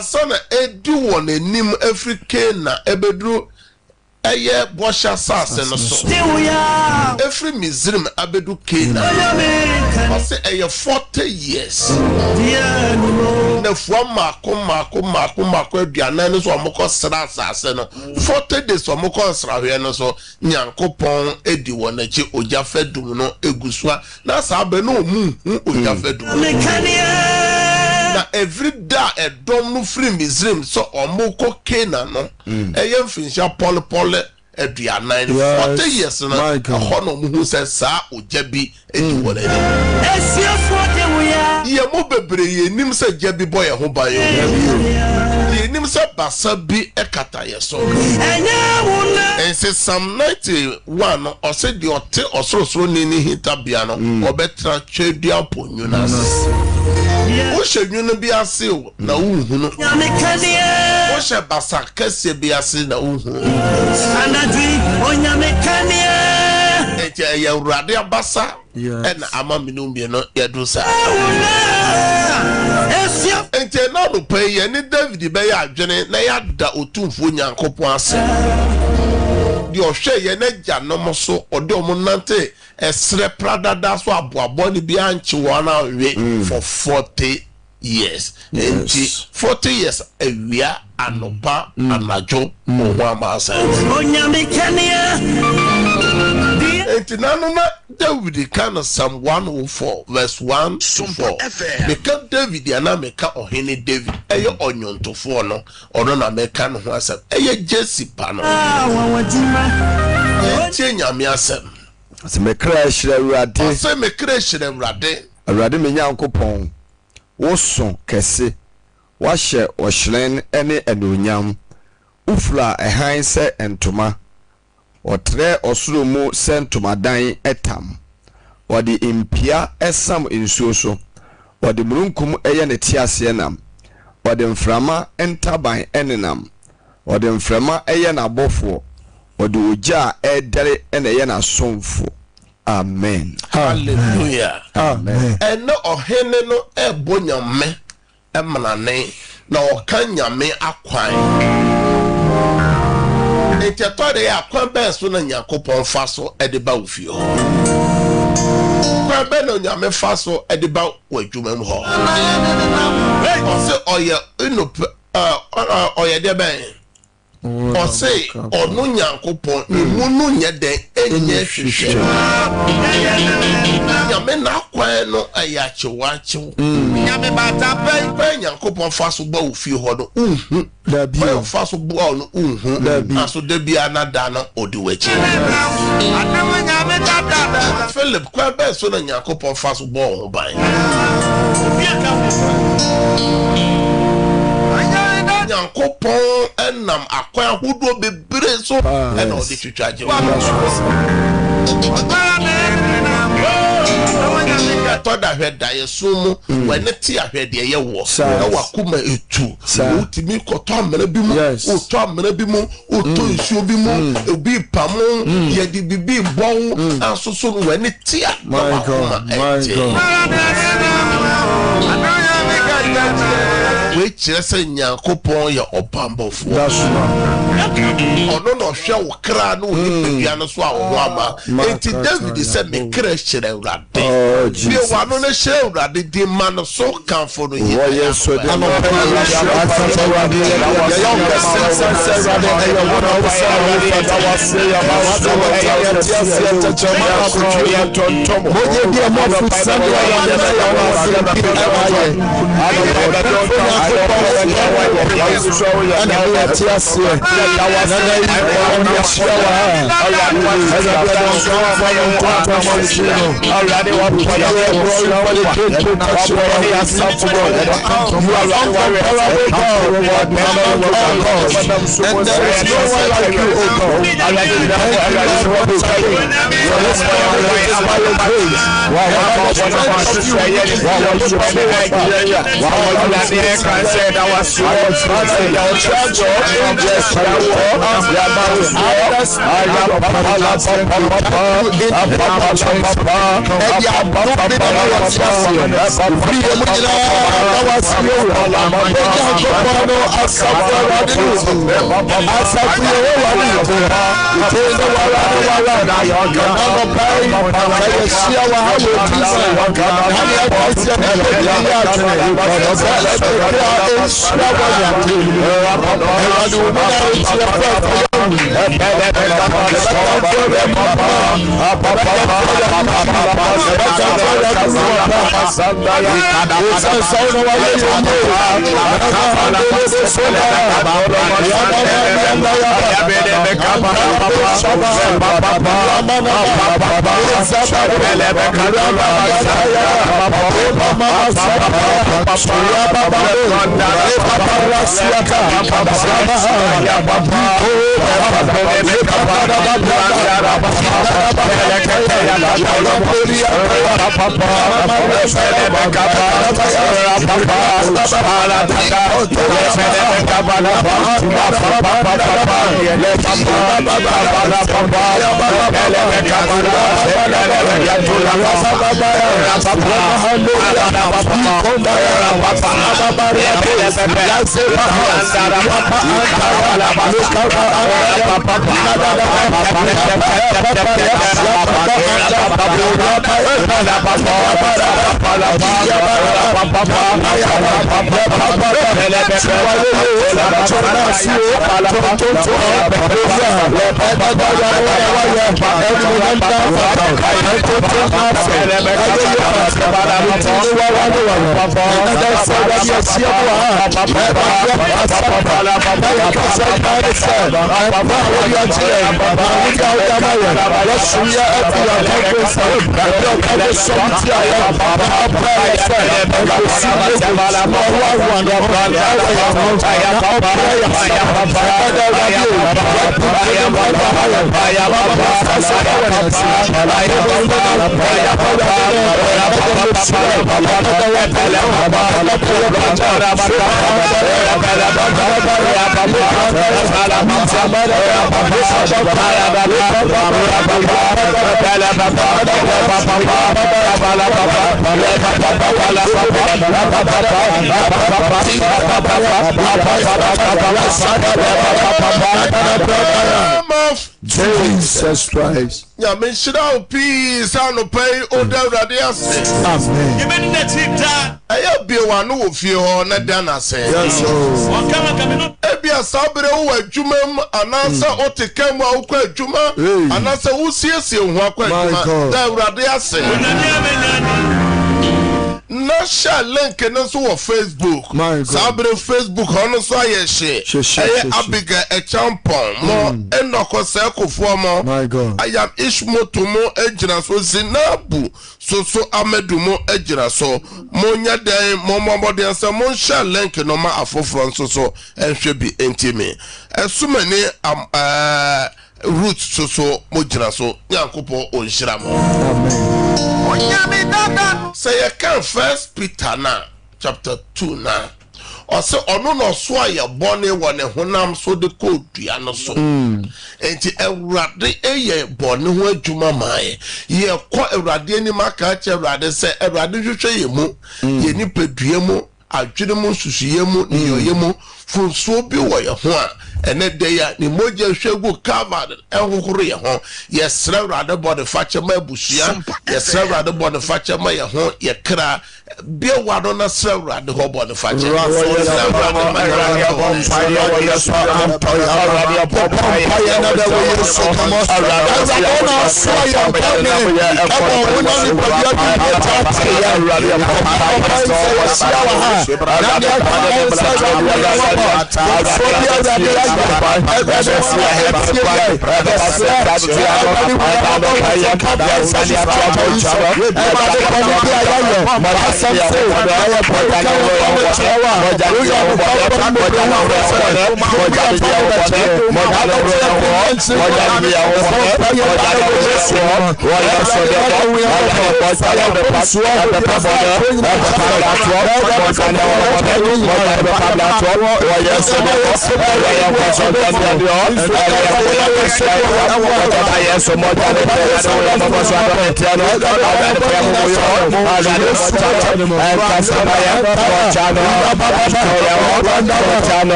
asana edu won enim Africa na ebedru eye bosha sase no so every Misrim abedu Kena ose eye 40 years na fo mako aduana no so amoko sra sase no 40 days amoko sra hwe no so Nyankopon edi won achi oja fedum no egusua na sa be no mu oja fedum na every day a dom no free Misrim so omoko Kena no eye mfinsha pole aduana 40 years na hono mu se sa oja bi edi won ani ye mo bebre ye nim se jabi boy ho ban yo ye nim se basa bi ekata ye so en se Psalm 91 o se di ote osoro ni hitabia no obetra twedua ponyunas o hwenu bi ase na uhunu o hwe basa kase bi ase na uhunu anadwi onyamekania eje ya urade abasa ena amaminu bi no yedusa ente na no pay ye ni David be ya adwene na ya da otumfo Nyankopon ase di ohwe ye na gya no so ode omunante esre pradada so aboabo ni bi anchi wona we for 40 years. Enti 40 years awia anopa anajo oho amasa onyamekania enti nanu na David kan Psalm 104 verse 1 to 4 because David ana meka ohene David eye onyontofo no ono na meka no ho asem eye Jesse pa no enti nyame asem se mekra hire awurade se mekra hire awurade me Nyankopon woso kese wahye ohyiren ene anonyam ufra ehan se entoma otre osuro mu se ntomadan etam wode impia esam ensuo so wode murunkum eye ne tiase nam wode mframa entaban enenam wode mframa eye na abofo wode oja edere ene eye na somfo. Amen. Hallelujah. Amen. Eno ohene no ebonyame emanane na okanyame akwan. Etiatore ya akwan be so na Nyankopon fa so edeba ofio. Kwa be no nyame fa so edeba wadwuma mu ho. Ose oye ino oye de ben. Ose onu Nyankopon imunu nye de enye hwehwe nyame na kwan no ayachewachew nyame bata pe Nyankopon fa so ba ofi ho no da bi fa so bo no aso da bi anada na odiwachi anawa nyame dada Philip kwa be so na Nyankopon fa so bo ho ban Nyankopon enam akwan ahodo bebre so ena odi twitwaje toda hweda yesumu wene ti ahwede ye wo na wakuma etu utimi koto amena bi mu oto amena bi mu oto nsuo bi mu obi pamu ye di bibi bon asoso wene ti na wakuma we chese Nyankopon ya obambofo ono no hwe wo kra no ni bia no so awo ama enti David se me kra hire urade bi wano ne hire urade di man so kanfo no ye yeso de ano Jesus Christ. Yeah, me shira peace and pay order radiance. Amen. You made the tip that. I be one who feel na dana say. Yes, sir. Ebia sabre wo adwuma anansa oteka mu akwa adwuma anansa wo siesie ho akwa adwuma da radiance. Na share link no so on Facebook. Sabre Facebook hono so ayehye. Abiga echampon mo enoko sekofo mo. My God. I am Ishmoto mo ejina so Zinabu so Amedu mo ejina so monya den momode say mo share link no ma afofro so enhwe bi entimi. Esumani roots so mo jina so Nyankopon onhira mo. Amen. Say you can First Peter na chapter 2 na. Or say ono no so aye bone wone honam so de kodua no so. Enti Ewurade eye bone ho adwuma mae. Ye ko Ewurade ani maka che Ewurade say Ewurade hwehwe ye mu. Ye ni pedua mu, adwene mu susuye mu, ni yoye mu, funso bi wo ye ho a. Ene de ya ni moja hwegu covered enhokoro ye ho yesra Ewurade body fache ma abusia yesra Ewurade body fache ma ye ho ye kra bia wado na sra Ewurade ho body fache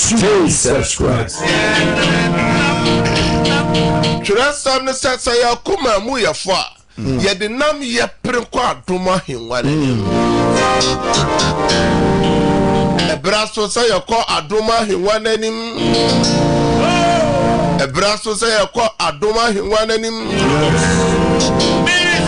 Jesus Christ. Churasam ne sasa ya kuma mu ya fa. Ye de nam ye prenko adoma henwa ne. Ebraso sa ya ko adoma henwa nanim. Ebraso sa ya ko adoma henwa nanim.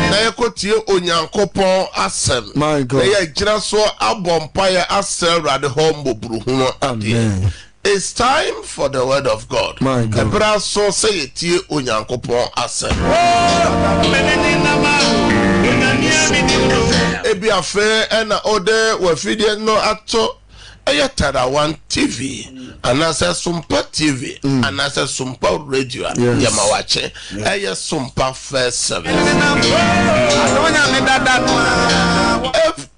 Na ye ko tie onyankopon asem. My God. Na ye gira so abompa ya asem rade hombo bruhuno ade. It's time for the word of God. My God. Ebraso say it tie onyankopon asem. Ebi afe ena ode we fidie no ato Tara One TV, anasa Sompa TV, anasa Sompa Radio, Yamawache, Sompa First Service.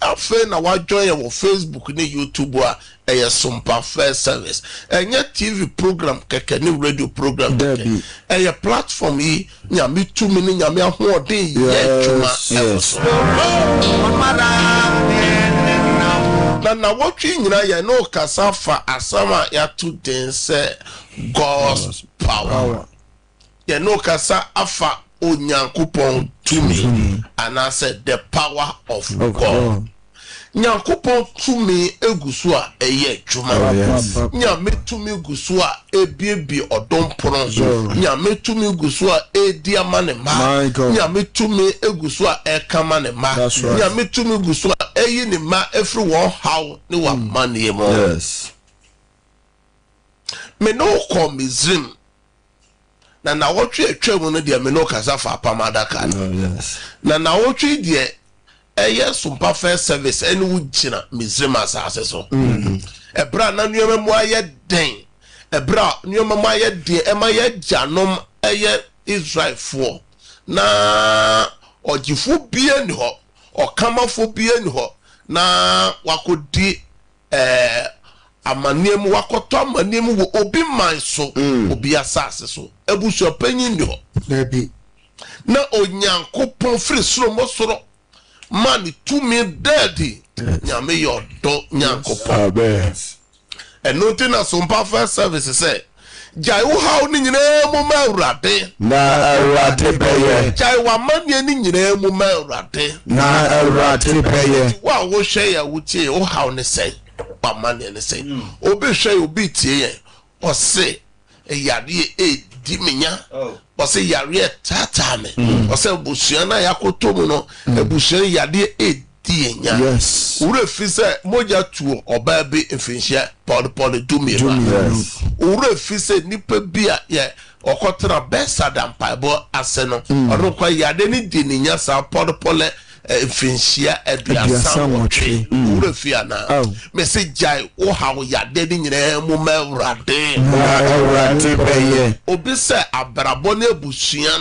Afe na wa join your Facebook ni YouTube Sompa First Service. Enya TV program keke ni radio program keke. Platform yi nyame tumi ni nyame ahoɔden yɛ adwuma na wotwe nyina ye no kasa fa asama ya to den say God's power. Ye no kasa afa onyankopon tumi and I said the power of God. Nyankopon tumi egusu a eye dwuma. Nyame tumi gusu a ebiebi odompono. Nyame tumi gusu a edi amane ma. Nyame tumi egusu a ekama ne ma. Nyame tumi gusu a eyi ne ma every one how ne wa mane mo. Yes. Me no ko Mizrim. Na wotwe atwam no de me no kasa fa pamadaka. Yes. Na wotwe de Sompa First Service any wujina Mizrim asase so. Ebra na nnuema mu aye den. Ebra nnuema mu aye den ema ye janom Israel for. Na ojifu bie ni ho, okamafo bie ni ho. Na wakodi amaniemu wakoto amaniemu wo obi man so obi asase so. Ebusu panyin ni ho. Na onyankopon firi soro mo soro. Man to me daddy nyame your do nyankopon eno ti na Sompa First Service say jai wo haw ni nyina mu ma awrade na awrade beye jai wa mane ni nyina mu ma awrade na awrade beye wa wo hwe ya wutie wo haw ni say wa mane ni say obi hwe obi tie ye o se eyade di menya o se yare tata me o se busua na yakoto mu no ebusua yade edi enya ure fi se moja tuo oba bi mfinhia pod dumi ure fi se nipa bia ye okotra besa dampaibo ase no orokwa yade ni di nya sa pod finshia eduasa wotwe ura fia na me se jai wo hawo ya de ni nyina mu mawrade beye obi se abrabo na ebusua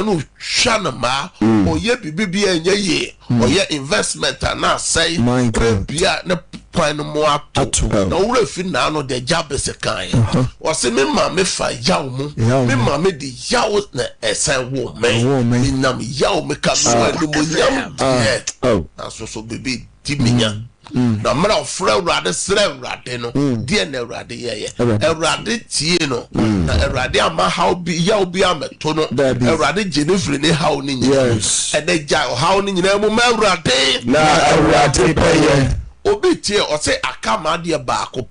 no hwa na ma oye bibi enye ye oye investment na say bia na kwan mo ato na ura fi na no de jabese kan o se me ma me fa yawo mu me ma me di yawo na esen wo me nam yawo me ka no mo nyam so bibi timinya na mara ofra urade sere urade no die na urade ye urade tie no na urade ama how bi yawo bi ameto no urade jenefre ne how ni nyina e de ja how ni nyina mu ma urade na urade peye obi tie o se akama de baako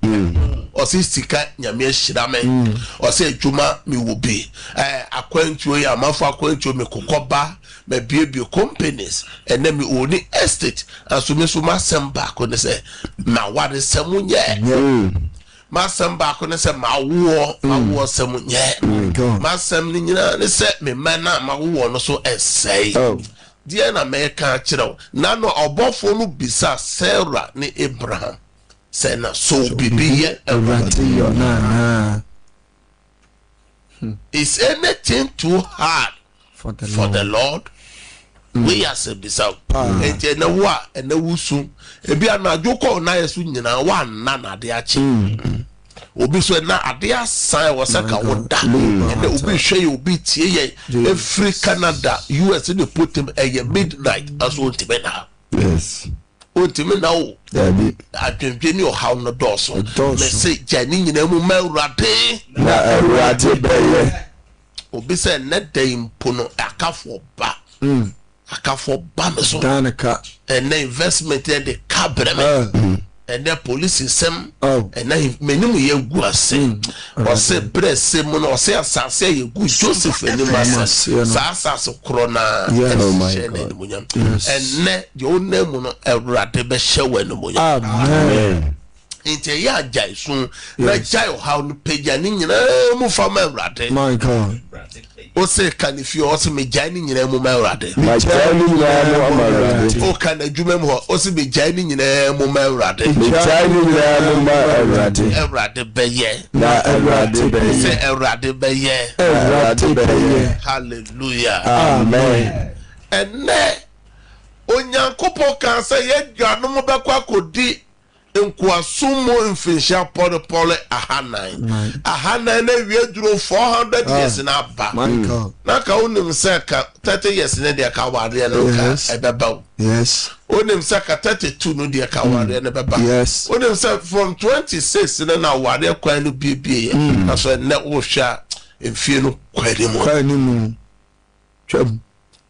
o se sika nyame ahira me o se adwuma me wo bi akwantuo ya amafo akwantuo me kokoba me biebie companies and then me own estate aso me so masem baako ne se ma ware semu nye masem baako ne se ma wo semu nye masem ni nyina ne se me mana ma wo no so esei dia na me ka kire na no obofo no bisa Sarah ni Abraham say na so bibi ye na is anything too hard for the Lord we as a bisa ente na wa na wusu ebi anadwo ko na yesu nyina wa na de achi obi so na ade asan wo saka woda and obi hwe obi tie ye every Canada US they put him a midnight as on tibena yes otimena o adwendwene o haw no doso me say jani nyina mu mawrade na awrade beye obi say na dem pono akafo ba me so danaka and investment the cabinet and the police system and na menimu ye gu ase o se brese mu no o se asase ye gu Joseph enimasa sa asase korona and ne yo nemu no Awurade be hye wanu amen inte ya jai sun na jai how no peja ni nyina mu fama Awurade my God o se kanifio o se me jai ni nyina mu ma Awurade my jai ni nyina mu Awurade o kana dwuma mu o se me jai ni nyina mu ma Awurade me jai ni nyina mu ma Awurade Awurade beye na Awurade beye se Awurade beye Awurade beye hallelujah amen enne onyankopon kan se ye dwanom bekwa kodi nkwasumo mfinhia pole ahanan na wie duro 400 years na ba na ka onim se ka 30 years na de ka ware no ka ebeba yes onim se ka 32 no de ka ware no beba yes onim se from 26 na ware kwan no bibie na so na wo hwa mfie no kwani mu twam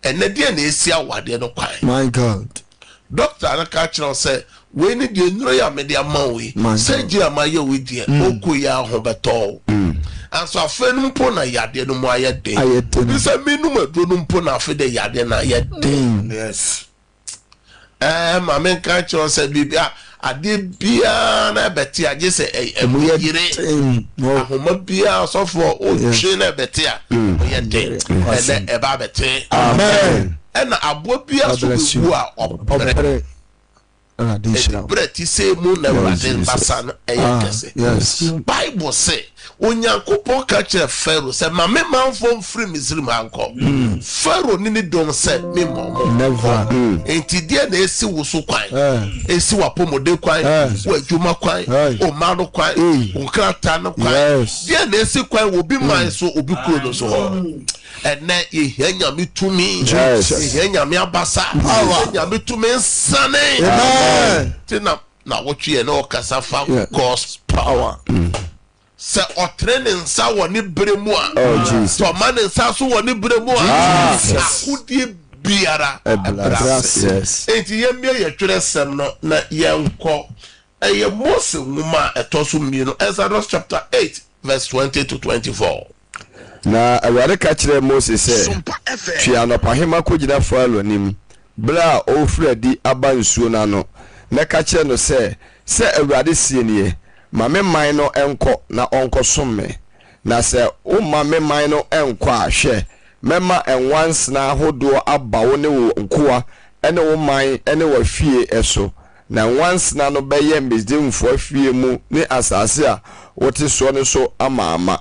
enne de na esi awade no kwan my God doctor na ka kire say we need the nro ya me dia ma we say gira ma ye we dia oku ya ho beto anso afenu mpo na yade no mo ayede bi say menu maduro no mpo na afi de yade na ayede yes ma men ka kire say bibia ade bia na beti age say emuyire ahoma bia so for o twe na beti a oyede ene eba beti amen ena abo bia so bu a opere breti say mu na Awurade basa no eyekese yes Bible say onyankopon ka kire Pharaoh say ma me manfo free Misrim anko Pharaoh ni dom say me mom never enti die na esi wusu kwan esi wapomode kwan wo adwuma kwan o ma no kwan o krata no kwan die na esi kwan wo bi man so obi kuro no so ho ene ye nyame tumi ye nyame abasa nyame tumi nsane tina na wotwe na okasa fa cause power se otrene nsa woni bremu a to man nsa so woni bremu a akudie biara yes enti ye mie ye twere sem no na yenko eye Mose nwuma etoso mienu Exodus chapter 8 verse 20 to 24 na Awurade ka kire Moses se twi anopahema kogina Farao nim bra ofradi aba nsuo na no na ka kire no se Awurade sie nie ma me man no enko na onko somme na se o ma me man no enko ahwe mema once na hodo aba wo ne wo nkoa ene wo man ene wa fie eso na once na no beye mbedemfo afie mu ne asase a wote so ne so ama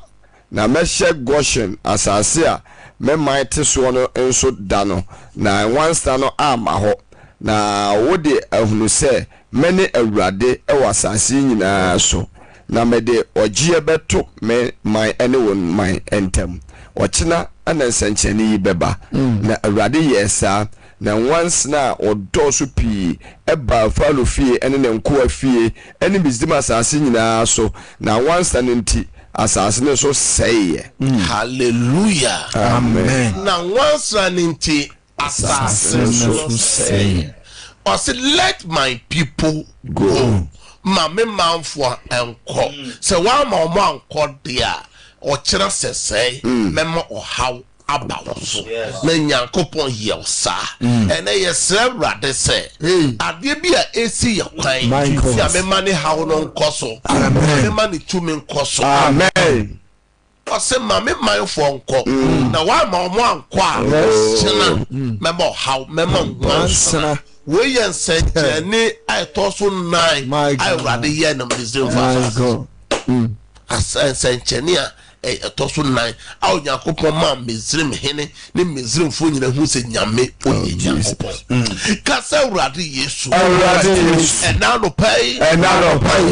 na meshe Goshen asase a mema te so no enso da no na once na no ama ho na wode ahunu se mene awurade e wasase nyina so na mede ogie beto me my anyone my entem ochina ana nsanchani beba na awurade yesa na once na odo so pi eba falo fie ene ne nko afie ene bizdim asase nyina so na once na nti asase ne so say hallelujah amen na once na nti asase ne so say or say let my people go mame manfo enko se wa ma mo anko dia o kira sesei memo ohaw abawoso na nyankopon yewsa ene yesra brade se ade bia esi ye kwan ya me mane hawo no nkoso me mane tumi nkoso amen o se mame manfo enko na wa ma mo anko a kina memo ohaw memo nwansana we yan said ni I toso 9 I rather hear them deserve as senchenia toso 9 aw yakopon ma mezrim hene ne mezrim fo nyina hu se nyame onye yakopon ka se urade yesu and now no pay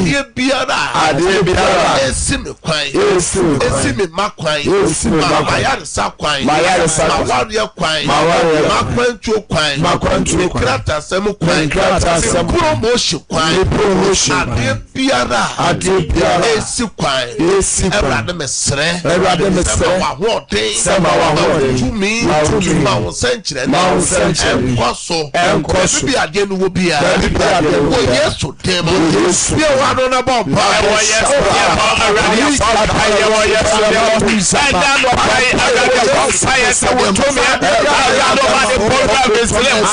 ye biara esi me kwan esi me makwan ma ya sa kwan ma waria kwan ma kwan tu kwan krata sem kwan promotion kwan ade biara esi kwan urade mesre wa hote sama wa hote to me ma wo senchire na enkoso bi ade no wo bia wo yesu dem bi wa no na bomb wo yesu wo yesu and no pray agade bomb fire to to me no ma the program is slim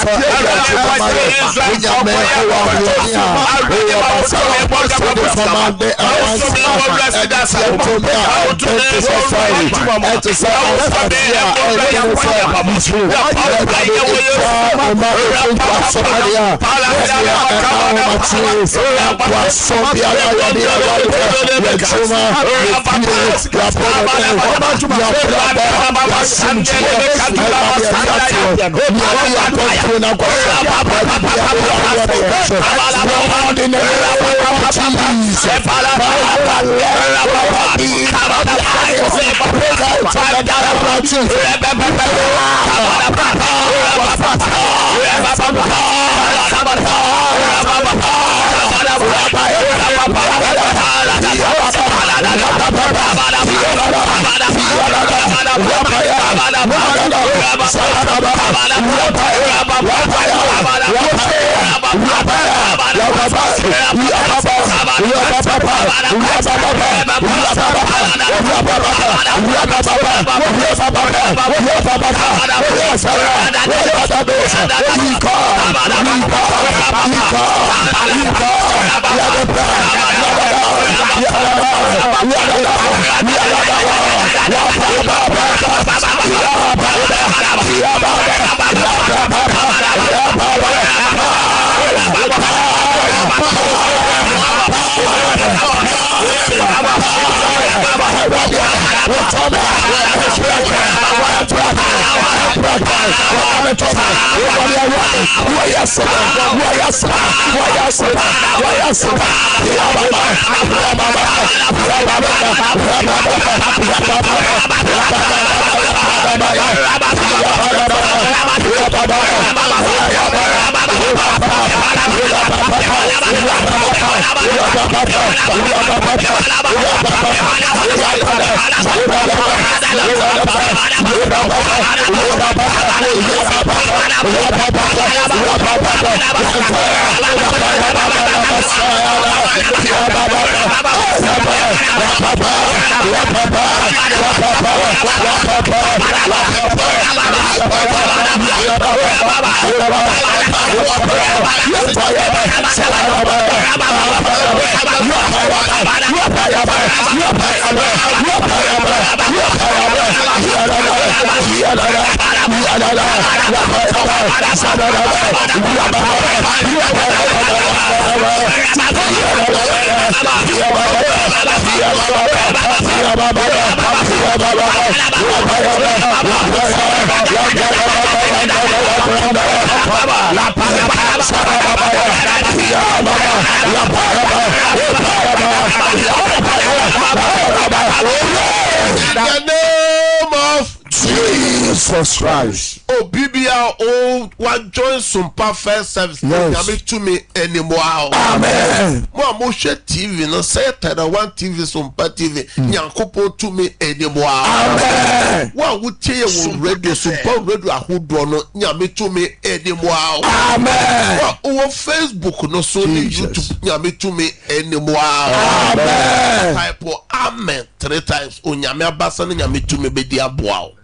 the name of Jesus Christ. Oh, BBL, oh, one join Sompa first service. Yes. To me anymore. Amen. Mo share TV, no say that one TV, Sompa TV. Nyankopo to me anymore. Amen. What would tell you radio, Sompa radio, who don't know, Nyame to me anymore. Amen. What over Facebook, no so YouTube, Nyame to me anymore. Amen. Type amen 3 times. Oh, Nyame abasan, Nyame to me be dia boao.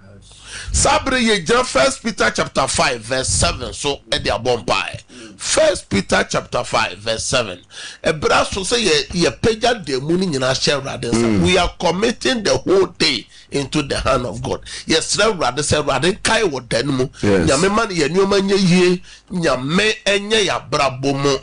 Sabre ye John 1 Peter chapter 5 verse 7 so e dia bompai. 1 Peter chapter 5 verse 7. Ebra so say ye pagya de mu ni nyina share rade. We are committing the whole day into the hand of God. Yes, rade say rade kai wo dan mu. Nyame man ye nyoma nye yie, nyame enye ya brabo mu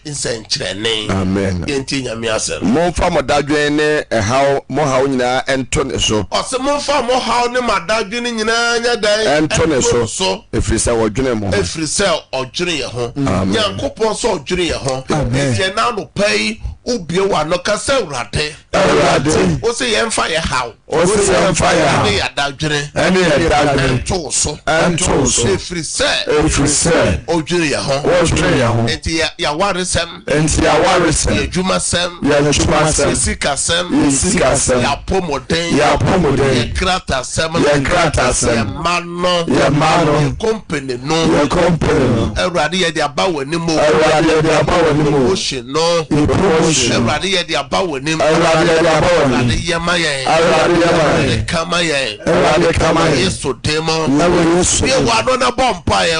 nsenkyerene. Amen. Yenti nyame asem. Mo fa modadwen ne haw mo haw nyina ento ne so. Ose mo fa mo haw ne madadwen ne nyina nya dan ento ne so. Efrisa wodwene mo. Efrisa odwene ye ho. Nyankopon so odwene ye ho. Enti na no pai ubie wa no ka se urade. O se ye mfa ye haw. O se ye mfa ye haw. Ne ya dadwene. Ene ye dadwene. Ento so. Efrisa odwene ye ho. Odwene ye ho. Enti ya warisem. Enti ya warisem. Ye jumasem. Ye jumasem. Ye sikasem. Ye sikasem. Ya pomoden. Ya pomoden. Ye kratasem. Ye kratasem. Ye mano. Ye mano. Ye company no. Ye company no. Erade ye di abawo ni mo. Erade ye di abawo ni mo. Promotion no. Promotion. Erade ye di abawo ni mo. Erade ye di abawo ni. Erade ye ma ye. Erade ye ma ye. Kama ye. Erade kama ye. Yesu demo. Yesu. Ye wa no na bompa ye.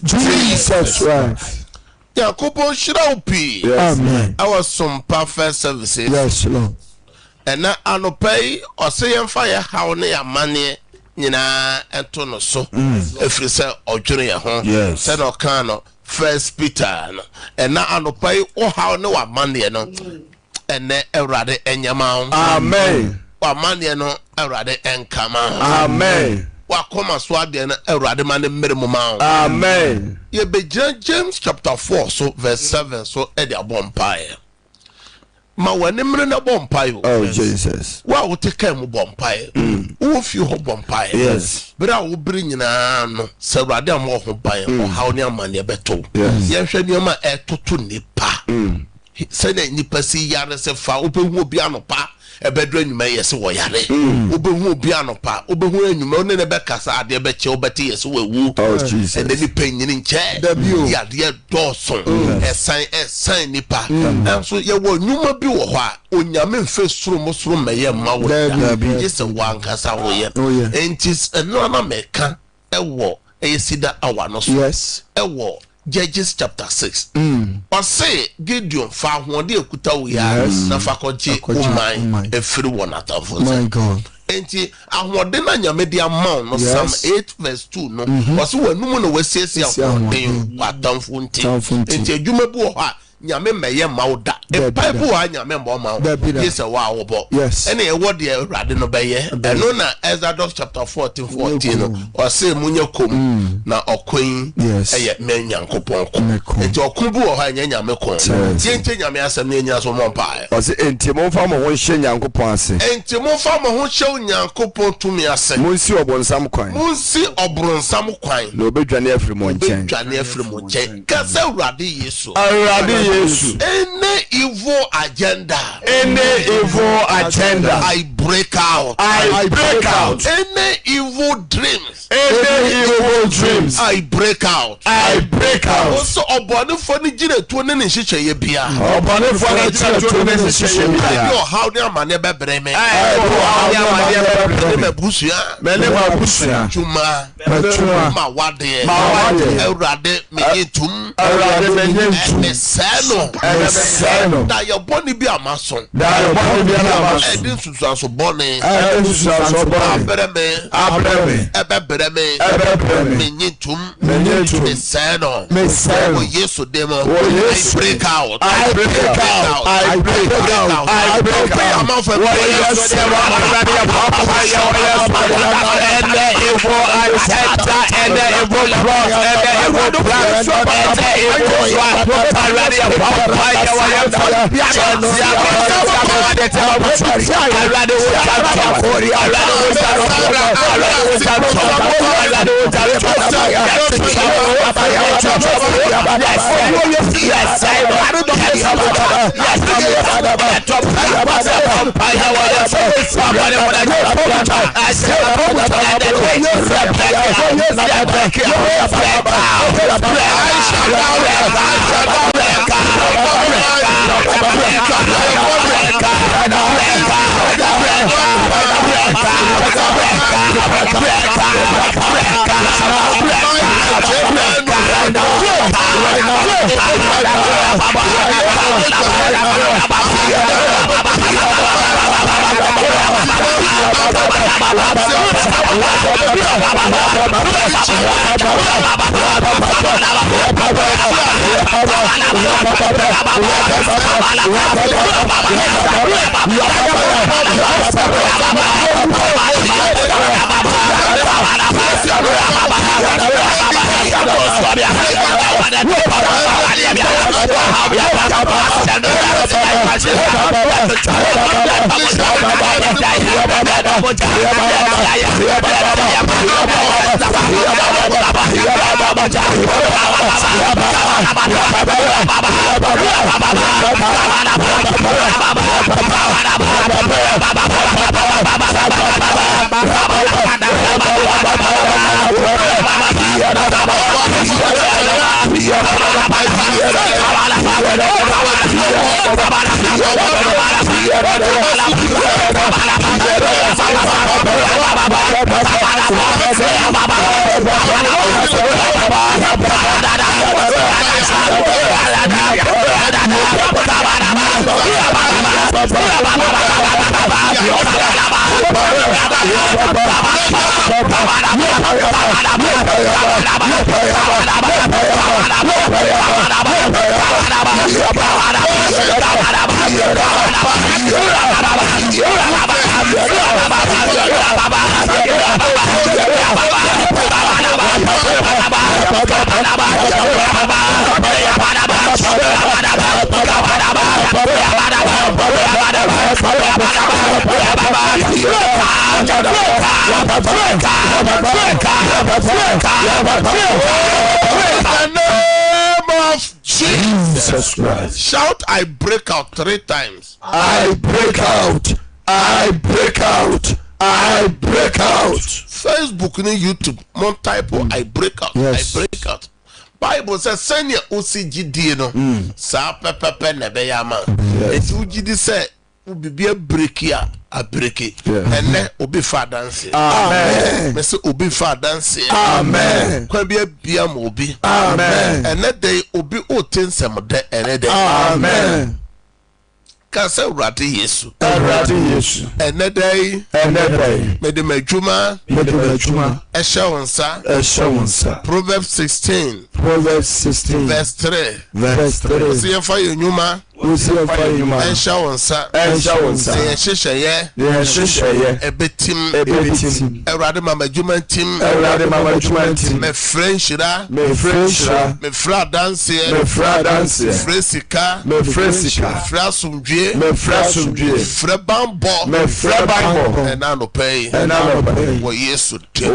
Jesus Christ. Yakubon Shiraupi. Amen. Our Sompa first services. Yes, Lord. And now I no pay or say and fire how near money. Ento no so. If you say or junior home. Yes. Said Okano. First Peter. And now I no pay or how no money no. And then erade enyama. Amen. Wa money no erade enkama. Amen. Wa koma swade na erade man mmere Amen. Ye be James chapter 4 so verse 7 so e de abompae. Ma wani mmere na bompae. Oh Jesus. Wa wo take am bompae. Wo fi ho bompae. Yes. Bra wo bri nyina no se erade am ho bompae. O haw ne amane beto. Ye hwe ne ma etoto nipa. Se na nipa si yare se fa obehu obi anopa. Ebedro enyuma yesi wo yare obehu obi anopa obehu enyuma one ne bekasa ade beche obeti yesi wewu and then nipa nche ya de dawson esan nipa so ye wo nyuma bi wo ho a onyame mfe suro meye ma wo yesi wankasa wo ye entis eno na meka ewo eyesida awa no so yes ewo Judges chapter 6. Or say Gideon fa wonde ekuta wo ya na fakoje umai efiri wona tafo. My God. Enti ahwode na nyame dia man no Psalm 8 verse 2 no. Was wanum no wasiesie ahwode watamfo nti. Enti adwuma bi wo ha nyame meye mawda e bible wa nyame mo ma yes wa wo bo ene e wode erade no beye eno na Exodus chapter 14 no o say munye kom na okwen eye me nyankopon ko enti okun bu wo ha nyame kon tie nyame asem na nya so mo mpa o say enti mo fa mo ho hye nyankopon ase enti mo fa mo ho hye nyankopon tumi ase munsi obonsam kwan na obedwane afiri mo nchen ka se urade Yesu Jesus. Any evil agenda. I break out. I break out. Any evil dreams. I break out. Also, obone for the jire to ne nhihye ye bia. Obone for the jire to ne nhihye ye bia. Yo how ne amane bebre me. Me busua. Chuma. Ma wade. Ewrade me yetum. Meseno. Da your body be a mason. Edin susu bone. Abreme. Menyitum. Meseno. Yesu demo. I break out. I'm off a Jesus Christ. Shout, I break out 3 times. I break out. I break out. I break out. Facebook and YouTube, mon type I break out. Yes. I break out. Bible says send your OCGD no. Sa pepe na be yama. It's UGD say ubi a break ya a break it. And then ubi fa dance. Amen. Me say ubi fa dance. Amen. Kwa be biam ubi. Amen. And that day ubi o tensem de and day. Amen. Kasa urade Yesu. Urade Yesu. And that day. Me de majuma. Esha wonsa. Proverbs 16. Verse 3. See if I nyuma. Esha wonsa. Ebetim. Urade mama juma tim. Me Frenchra. Me fra dance. Fresika. Frasumdwe. Fra bambo. And I no pay. What Yesu did.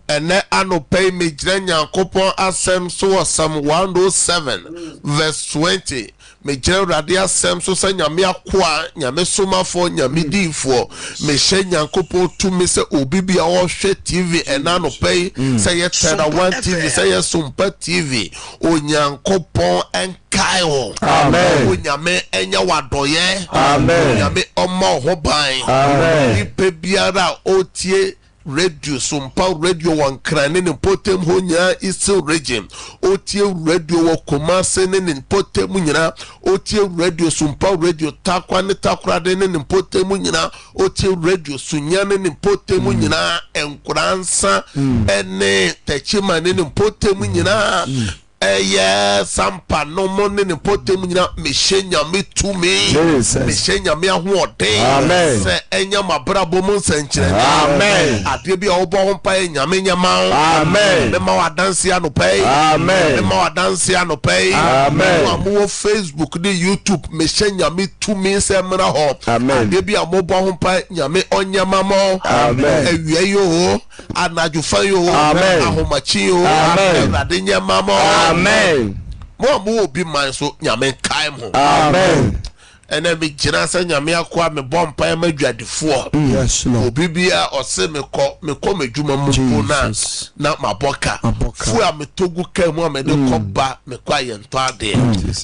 And then I no pay me Jenya Kopon Asem so Psalm 107 verse 20. Me Radia Sem so say nyame akwa nyame somafo nyame difo me hye nyankopon to me say obi bia wo hwe TV ena no pay say ye tera 1 TV say ye Sompa TV onyankopon enkai wo amen onyame enya wadoye amen nyame omo ho ban amen ipe biara otie radio Sompa radio wankrane ne potem honya isil region otie radio wo Kumase ne potem nyina otie radio Sompa radio takwa ne takrade ne potem nyina otie radio sunyane ne potem nyina enkuransa ene techima ne potem nyina Sampa no money ne potem nyina mehenya metumi mehenya me ahoɔden sɛ enya mabrabo mu nsankyerɛ amen ade bi a wo bɔ ho pa nyame nyama amen me ma wadanse anopai amen me ma wadanse anopai amen mo Facebook ne YouTube mehenya metumi sɛ mra hɔ ade bi a mo bɔ ho pa nyame onyama mo amen awie yo anajufa yo ahomachi yo ade nyama mo amen. Mo be man so nyame kai mo. Amen. And then me jina say nyame akwa me bompa ma dwadefo. Yes Lord. Obi bia o se me ko me dwuma mu na maboka. Fu a me togu kai mu me de ko ba me kwa ye nto ade.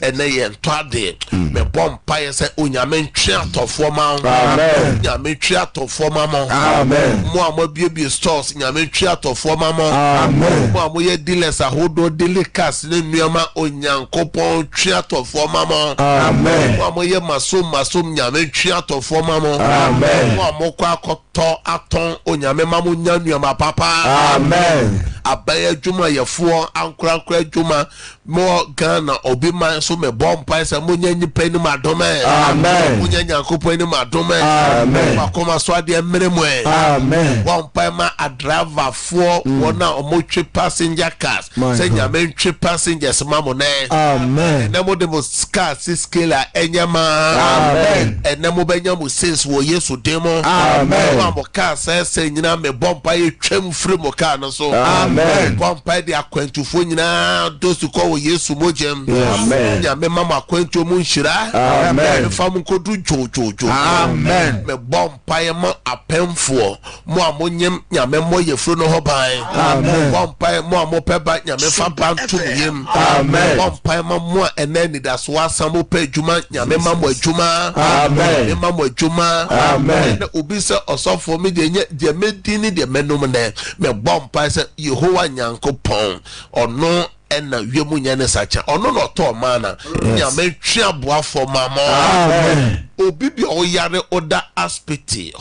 And then ye nto ade. Me bompa ye say onyame ntwe atofo ma. Amen. Nyame ntwe atofo ma mo. Amen. Mo a mo bie stores nyame ntwe atofo ma mo. Amen. Mo a mo ye dealers ahodo delicates ne nuama onyankopon ntwe atofo ma mo. Amen. Mo a mo ye masom nyame ntwe atofo ma mo. Amen. Mo a mo kwa akoto aton onyame ma mo nya nuama papa. Amen. abaya juma yefo ankra juma mo Ghana obi man so me bompa se munya nyipa ni madome amen munya nyankopon ni madome amen makoma so ade mmeremu amen bompa ma adrava fo wona omotwe passenger cars se nyame ntwe passengers mamone amen nemo de mo car scale enyama amen enemo benya mo sense wo Yesu demo amen mo car se nyina me bompa ye twam free mo car no so amen bompa de akwantufo nyina dosu ko Yesu mojem amen nyame mama kwantu mu nhyira amen fam kodu jojojo amen me bompa ye mo apemfo mo amonyem nyame mo yefro no ho ban amen bompa mo amopeba nyame fa bantu yem amen bompa mo enani da so asamo pa adwuma nyame mamo adwuma amen nyame mamo adwuma amen obi se osofo me de medini de menum ne me bompa se Yehowa Nyankopɔn ono ena wiemu nyane sacha ono no to mana nyame twa boafo mama amen obi bi o yare oda hospital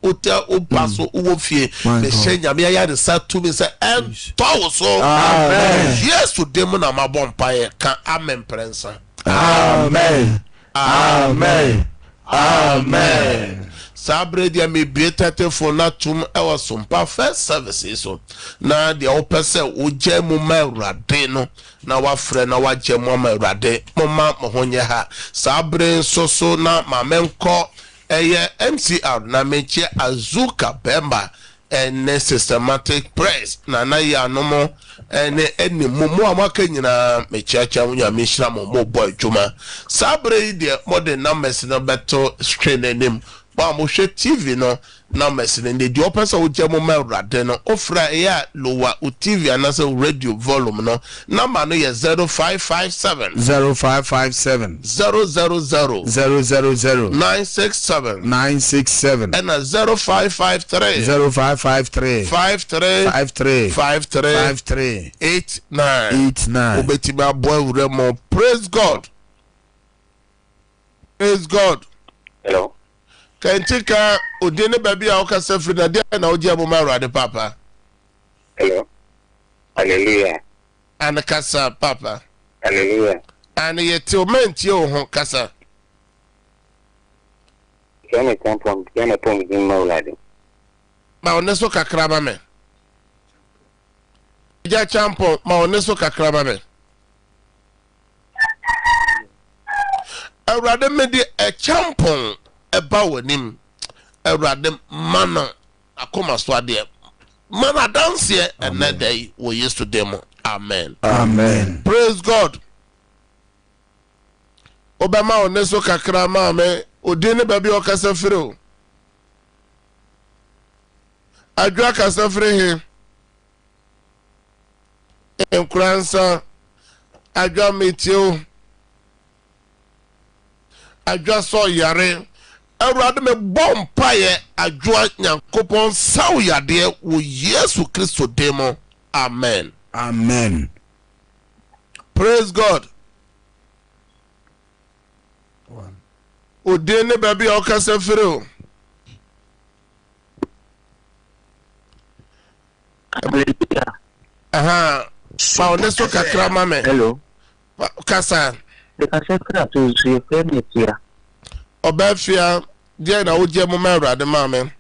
ota obaso uwofie me hye nyame yare satumi se ento so amen Yesu dem na mabompa ye ka amen prensa amen amen amen Sabre dia me bietete for na tum ewa Sompa first services so na dia opese oje mu ma urade no na wafre na waje mu ma urade moma mohonye ha sabre so na mamenko eye MCR na meche azuka bemba ene systematic press na ya no mo ene mumu amaka nyina mechiacha munya mehira mo boy juma sabre dia modern numbers no beto strain enim ba mo hwe TV no numbers ne de opesa wo jemo ma urade no ofra ya lowa u TV anase radio volume no number no ye 0557 0557 000 967 and 0553 53 89 obetima boy uremo. Praise God. Hello. Kantika odene baby a okasa free na dia na oji amoma urade papa. Hello. Hallelujah. Ana kasa papa. Hallelujah. Ana yeti o menti o ho kasa. Kene tampon din maulade. Ma oneso kakra ba me. Ja champo ma oneso kakra ba me. Urade me di e champon eba wanim Urade mana akoma so ade mana dance another day we used to demo. Amen. Amen. Praise God. Obama oneso kakra ma me odine baby okasa firo adwa kasa fire he enkransa adwa metio adwa so yare Urade me bompa ye adwa Nyankopon saw yade wo Yesu Kristo demo. Amen. Amen. Praise God. Odene baby okasa firo aha pa oneso kakra mame. Hello. Kasa The kasa to see friend here. Obafia dia na oje mo ma Urade mame.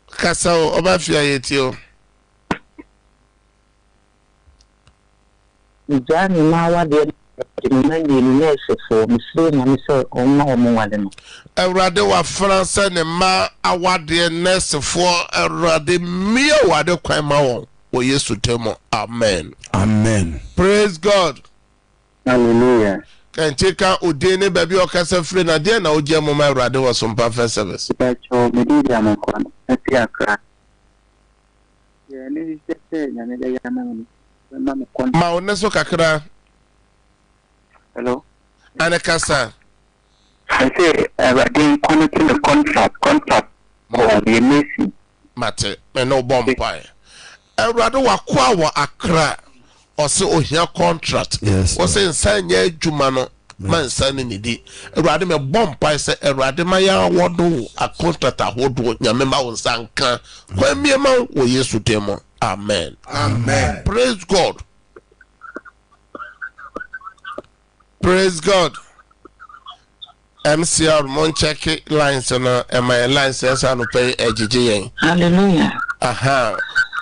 Kasa Obafia yetio. Jani mawa de mandi nese for misle na mise oma omwade no. Urade wa France ne ma awade nese for Urade mi awade kwan ma won wo Yesu temo. Amen. Amen. Praise God. Hallelujah. Kantika odene baby okasa free na dia na oje mo ma Urade wa Sompa first service. Pacho media mo kwa. Ati akra. Ya ni sese nyane da yana Ma oneso kakra. Hello. Ana kasa. I say again connecting the contract for the Messi. Mate me no bompai. Urade wa kwa wa Accra. Ose ohia contract. Yes. Ose nsanya adwuma no man sani ni di Awurade me bomb pa se Awurade ma ya wodo akontrata hodo nyame ma won sanka kwa miema wo Yesu demo amen Amen. praise God MCR mon check lines na my lines esa no pay ejije yen Hallelujah. aha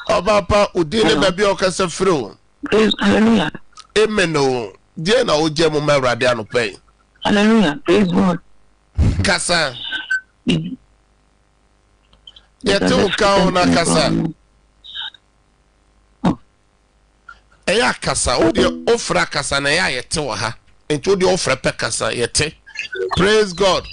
Obapa udine baby okasa fro Praise hallelujah. Amen o die na o je mo ma Awurade ano pay Hallelujah. Praise God. Kasa yete o ka na kasa eya kasa o de ofra kasa na ya yete wo ha enti o de ofra pe kasa yete praise God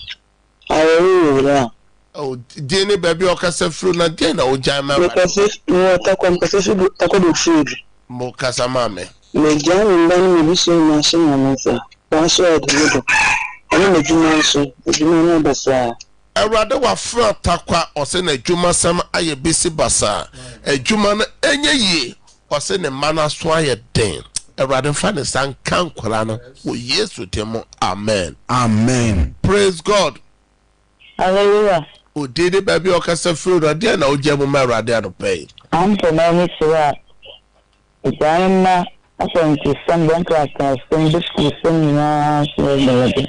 Hallelujah. oh dine baby okasa fro na die na o ja ma Because no takwam food. mo kasa mame Me jam ndan me biso na se na nsa. Wa so edudo. Ani me juma so, juma na basa. Awurade wa fra takwa ose na adwuma sam aye bisi basa adwuma na enye yi ose ne mana so aye den Awurade fa ne san kan kwara no wo Yesu temo amen praise God Hallelujah. o dede baby okasa fru na de na o jemu ma Awurade anopai I'm for many sira. It's I'm asan ki some contract some discussion na so the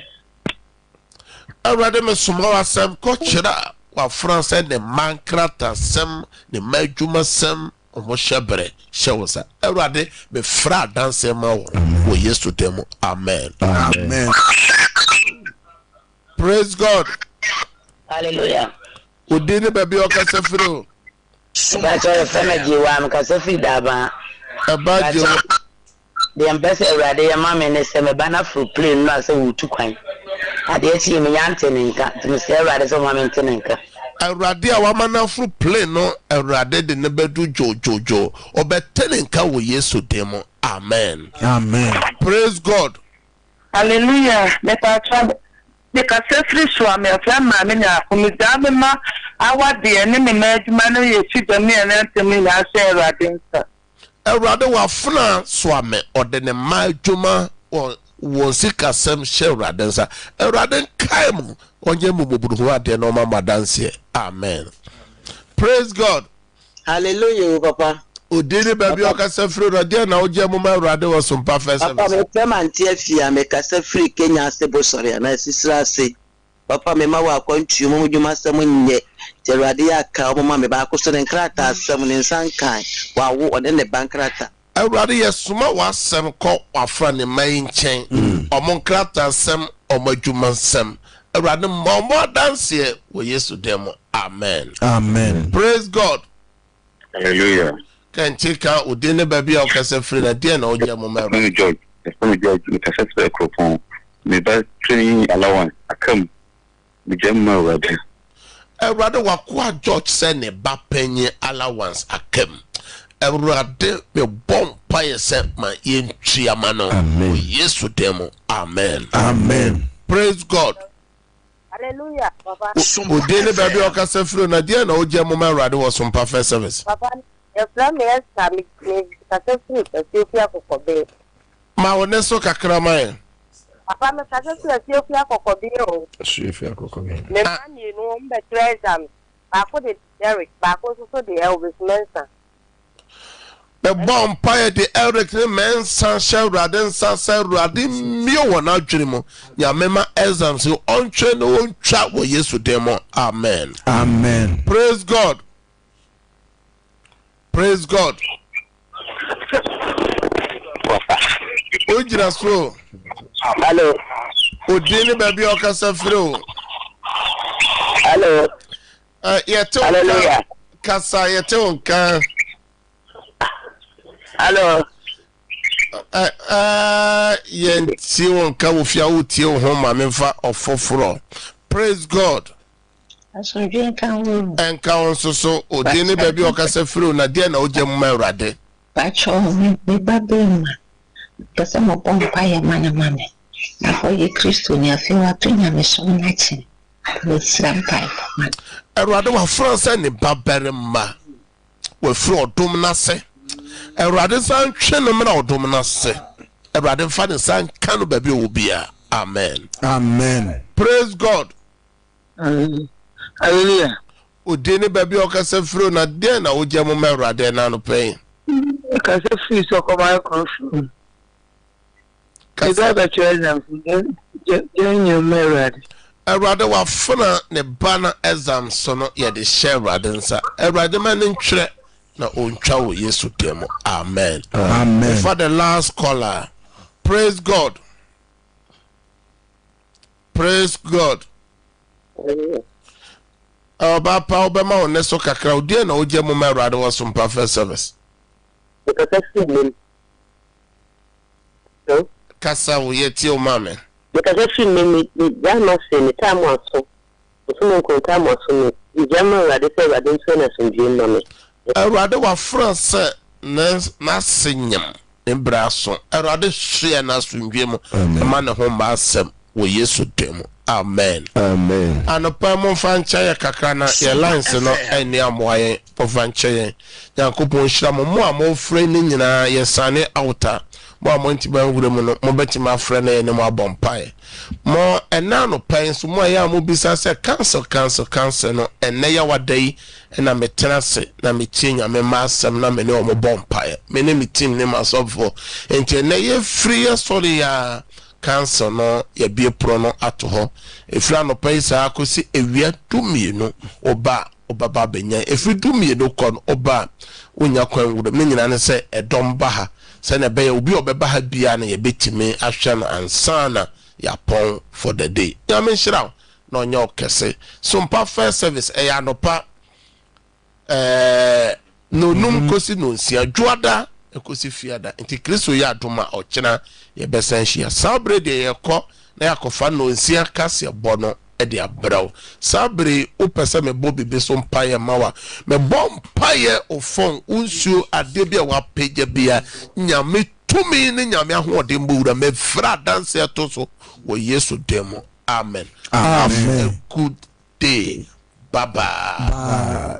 Awurade me somo asem ko kira wa France ne mankrata sem ne madwuma sem omo shebre shewosa Awurade me fra dance ma wo Yesu temo amen praise God Hallelujah. udini baby okasa fru Ba cho family wa am ka so fi daba. abaje The ambassador Awurade ya ma me ne se me bana fru plane no ase wutu kwan. Ade echi me yante ne nka, me se Awurade so ma me nte ne nka. Awurade a wamana fru plane no Awurade de ne bedu jojojo obetene nka wo Yesu demo amen praise God Hallelujah. Let us try. Because every swam me from my mina, whom is Dabima, our dear enemy made man, you see the mere enemy, I say, Radinsa. Awurade wa funa swame ode ne majuma won sika sem she Awurade nsa Awurade kai mu onye mububuru ho ade no mama dance amen praise God Hallelujah, Papa. odini baby okasa fru no de na oje mu ma Awurade wo Sompa first Papa, service me tema ntia fia me kasa free Kenya sebo sori na sisira se. Papa me ma wa kwantu mu dwuma sem nye. Te Awurade ya ka o ma me ba ko so ne nkrata sem ne nsankan wa wo ode ne bankrata. Awurade yesuma wasem ko wafra ne mai nchen omo nkrata sem omo adwuma sem Awurade mo dance wo Yesu demo amen praise God Hallelujah. can take out udine baby okasa free na dia na oje mo mero George, me kasa Sackey Kwapong. Me ba training allowance akam. Me jam ma Awurade. Awurade wakwa George say ne ba penye allowance akem Awurade me bom paye se ma yentria ma no wo Yesu demo amen praise God Hallelujah, Papa. udine baby okasa free na dia na oje mo ma Awurade wo Sompa first service Papa, your plan is coming. Kasa free, Ethiopia Kokobe. ma wone so kakra man Papa, me kasa free Ethiopia Kokobe. Me man, you know, me treasure. Bako de Derek, Bako so the Elvis Mensa. the bomb paye de Eric ne men san shall Awurade san say Awurade mi wona adwene ya mema exams so on train on twa wo Yesu demo amen praise God ojira so Hello. odini baby okasa free Hello. yete Hallelujah. kasa yete onka Hello. yenti onka wo fia wo tie ho ma memfa ofoforo praise God Asojin kan wo. enka on so odini baby okasa free na dia na oje mu Awurade Pacho me babema. Kasa mo pompa ya mana mame. Na for ye Kristo ni afiwa tunya me so nachi. We sampai. Awurade wa France ne babarema we fro odom na se Awurade san twe no me na odom na se Awurade fa ne san ka no baby wo bia Amen. Amen. Praise God. Hallelujah. Udini baby okase fro na de na oje mo merade na no pen. Kase free so ko ba ko fru. Kase ba cheza je merade. Erade wa funa ne bana exam so no ye de share rade nsa. Erade man ntwere na ontwa wo Yesu demo. Amen. Amen. For the last caller. Praise God. Praise God. Papa Obama on Neso Kakra, dear no Gemma Rado was from perfect service. Casa, we yet your mamma. Because if you mean that must say the time was so. Someone could come or so. The German rather say I didn't say some dream money. A rather was France, not singing in Brasso. A rather share us from Gemo, a man of home by some. We yes with them. Amen. Amen. And a permon fanchaya kakana, your lines no any amoy for fanchaye. Yankupon shamo more fraining in a yesane outer. More montiban would mo betty my friend any more bompire. More and now no pains, more yamu bisa say cancel no and neya what day and I'm a tenancy na me ting a me massam na me no more bompire. Many me team name myself for and ye free sorry ya. Cancer no ye be prono ato ho efra no paisa akosi ewia dumie no oba baba benya efri dumie no kon oba onya kwan wudo me nyina ne se edom ba ha se na be ya obi obeba ha bia na ye betime ahwa na ansana ya pon for the day ya me nhira na onya okese Sompa first service e ya no pa no num kosi no nsia dwoada ekosi fiada nti Kristo ya adoma ochena ye besanhia sabre de ye ko na yakofa no nsia kase bono e de abraw sabre upese me bobi be so mpaye mawa me bom paye ofon unsuo ade bia wa page bia nyame tumi ne nyame ahode mbura me fra dance to so wo Yesu demo. Amen. Amen. Have a good day. Bye bye.